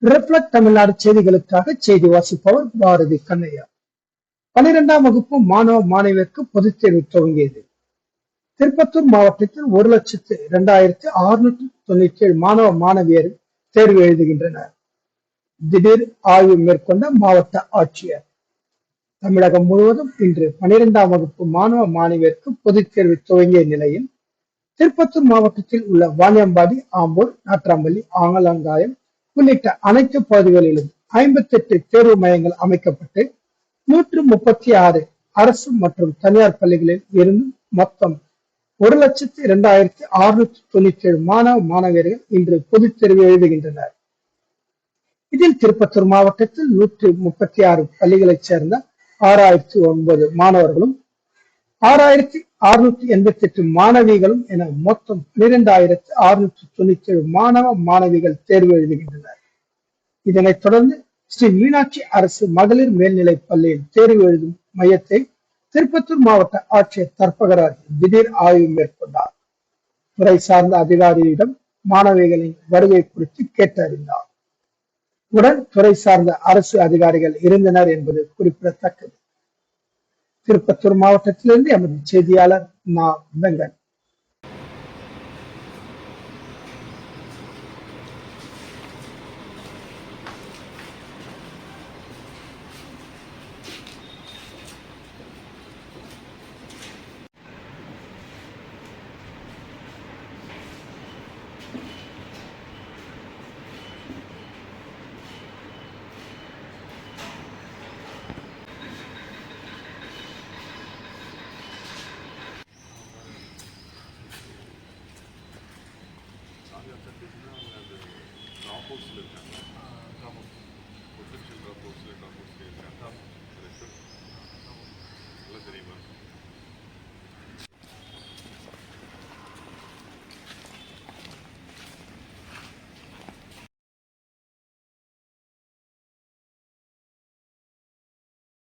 Reflect Tamil Nadu செய்திகளுக்காக செய்தி வாசிப்பவர் பாரதி கண்ணையா. 12ஆம் வகுப்பு மாணவ மாணவியருக்கு பொதுத் தேர்வு துவங்கியது. திருப்பத்தூர் மாவட்டத்தில் 1,02,697 மாணவ மாணவியர் தேர்வு எழுதுகின்றனர். திடீர் ஆய்வு மேற்கொண்ட மாவட்ட ஆட்சியர். தமிழகம் முழுவதும் இன்று 12ஆம் வகுப்பு மாணவ மாணவியருக்கு பொதுத் தேர்வு துவங்கிய நிலையில் திருப்பத்தூர் மாவட்டத்தில் உள்ள வாணியம்பாடி, ஆம்பூர், நாட்றாம்பள்ளி, ஆலங்காயம் உள்ளிட்ட அனைத்து பகுதிகளிலும் 58 தேர்வு மையங்கள் அமைக்கப்பட்டு 136 அரசு மற்றும் தனியார் பள்ளிகளில் இருந்து மொத்தம் 1,02,697 மாணவ மாணவியர்கள் இன்று பொதுத் தேர்வு எழுதுகின்றனர். இதில் திருப்பத்தூர் மாவட்டத்தில் 136 பள்ளிகளைச் சேர்ந்த 6,009 மாணவர்களும் 6,688 மாணவிகளும் என மொத்தம் 12,697 மாணவ மாணவிகள் தேர்வு எழுதுகின்றனர். இதனைத் தொடர்ந்து ஸ்ரீ மீனாட்சி அரசு மகளிர் மேல்நிலைப் பள்ளியில் தேர்வு எழுதும் மையத்தை திருப்பத்தூர் மாவட்ட ஆட்சியர் தர்பகராஜ் திடீர் ஆய்வு மேற்கொண்டார். துறை சார்ந்த அதிகாரியிடம் மாணவிகளின் வருகை குறித்து கேட்டறிந்தார். உடன் துறை சார்ந்த அரசு அதிகாரிகள் இருந்தனர் என்பது குறிப்பிடத்தக்கது. திருப்பத்தூர் மாவட்டத்திலிருந்து எமது செய்தியாளர் நா. வெங்கட். ட்ராப் அவுட்ஸில் இருக்காங்க. பொட்டன்ஷியல் ட்ராப் அவுட்ஸில் இருக்காங்க.